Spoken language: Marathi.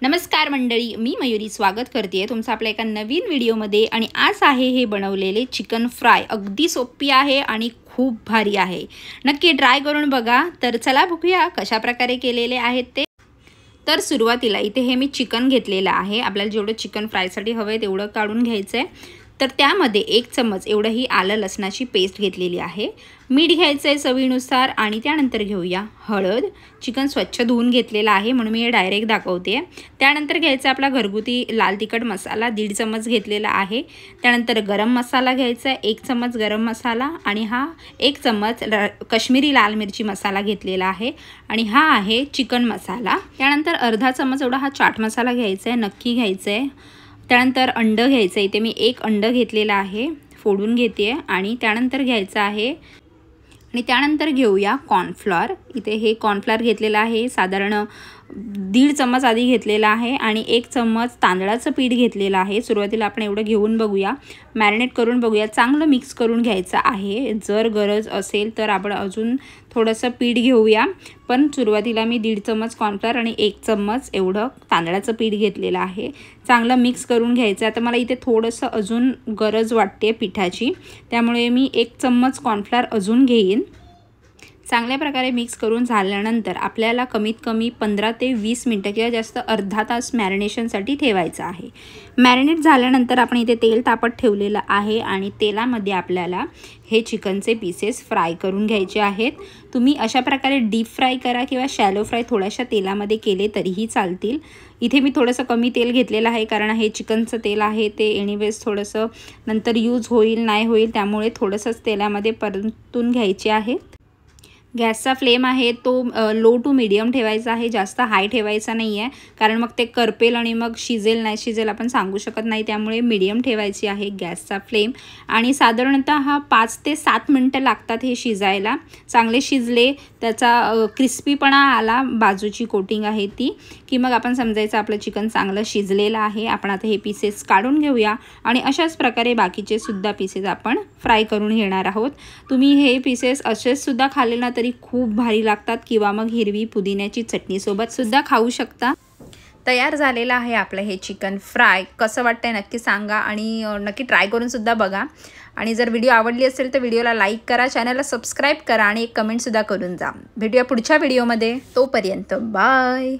नमस्कार मंडळी, मी मयुरी स्वागत करते तुमचं आपल्या एका नवीन व्हिडिओमध्ये। आणि आज आहे हे बनवलेले चिकन फ्राय। अगदी सोपी आहे आणि खूप भारी आहे। नक्की ट्राय करून बघा। तर चला बघूया कशा प्रकारे केलेले आहेत ते। तर सुरुवातीला इथे हे मी चिकन घेतलेलं आहे। आपल्याला जेवढं चिकन फ्रायसाठी हवं आहे तेवढं काढून घ्यायचं आहे। तर त्यामध्ये 1 चम्मच एवढं ही आलं लसणाची पेस्ट घेतलेली आहे। मीठ घ्यायचं आहे चवीनुसार आणि त्यानंतर घेऊया हळद। चिकन स्वच्छ धुवून घेतलेलं आहे म्हणून मी हे डायरेक्ट दाखवते। त्यानंतर घ्यायचा आपला घरगुती लाल तिखट मसाला 1.5 चम्मच घेतलेला आहे। त्यानंतर गरम मसाला घ्यायचा आहे 1 चम्मच गरम मसाला आणि हा 1 चम्मच काश्मीरी लाल मिरची मसाला घेतलेला आहे आणि हा आहे चिकन मसाला। त्यानंतर अर्धा चम्मच एवढा हा चाट मसाला घ्यायचा आहे, नक्की घ्यायचा आहे। त्यानंतर अंड घ्यायचं आहे। इथे मी 1 अंड घेतलेला आहे, फोडून घेते आणि त्यानंतर घ्यायचं आहे आणि त्यानंतर घेऊया कॉर्नफ्लॉर। इथे हे कॉर्नफ्लॉर घेतलेला आहे, साधारण 1.5 चम्मच आधी घेतलेला आहे आणि 1 चम्मच तांदळाचं पीठ घेतलेलं आहे। सुरुवातीला आपण एवढं घेऊन बघूया, मॅरिनेट करून बघूया, चांगलं मिक्स करून घ्यायचं आहे। जर गरज असेल तर आपण अजून थोडंसं पीठ घेऊया, पण सुरुवातीला मी 1.5 चम्मच कॉर्नफ्लॉर आणि 1 चम्मच एवढं तांदळाचं पीठ घेतलेलं आहे। चांगलं मिक्स करून घ्यायचं। आता मला इथे थोडंसं अजून गरज वाटते पिठाची, त्यामुळे मी 1 चम्मच कॉर्नफ्लॉर अजून घेईन। चांगल्या प्रकारे मिक्स करून झाल्यानंतर आपल्याला कमीत कमी 15 ते 20 मिनिटं किंवा जास्त अर्धा तास मॅरिनेशनसाठी ठेवायचं आहे। मॅरिनेट झाल्यानंतर आपण इथे तेल तापत ठेवलेलं आहे आणि तेलामध्ये आपल्याला हे चिकनचे पीसेस फ्राय करून घ्यायचे आहेत। तुम्ही अशा प्रकारे डीप फ्राय करा किंवा शॅलो फ्राय थोड्याशा तेलामध्ये केले तरीही चालतील। इथे मी थोडंसं कमी तेल घेतलेलं आहे कारण हे चिकनचं तेल आहे ते एनिवेज थोडंसं नंतर यूज होईल नाही होईल, त्यामुळे थोडंसंच तेलामध्ये परतून घ्यायचे आहे। गॅसचा फ्लेम आहे तो लो टू मीडियम ठेवायचा आहे, जास्त हाय ठेवायचा नाही आहे कारण मग ते करपेल आणि मग शिजेल नाही शिजेल आपण सांगू शकत नाही, त्यामुळे मीडियम ठेवायची आहे गॅसचा फ्लेम। आणि साधारणतः हा 5 ते 7 मिनिटं लागतात हे शिजायला। चांगले शिजले, त्याचा क्रिस्पीपणा आला, बाजूची कोटिंग आहे ती, की मग आपण समजायचं आपलं चिकन चांगलं शिजलेलं आहे। आपण आता हे पीसेस काढून घेऊया आणि अशाच प्रकारे बाकीचे सुद्धा पीसेस आपण फ्राय करून घेणार आहोत। तुम्ही हे पीसेस असेच सुद्धा खाल्ले ना तरी खूप भारी लागतात किंवा मग हिरवी पुदिन्याची चटणी सोबत सुद्धा खाऊ शकता। तयार झालेलं आहे आपलं हे चिकन फ्राय। कसं वाटतंय नक्की सांगा आणि नक्की ट्राय करून सुद्धा बघा। आणि जर व्हिडिओ आवडली असेल तर व्हिडिओला लाईक करा, चॅनलला सबस्क्राईब करा आणि एक कमेंट सुद्धा करून जा। भेटूया पुढच्या व्हिडिओमध्ये, तोपर्यंत बाय।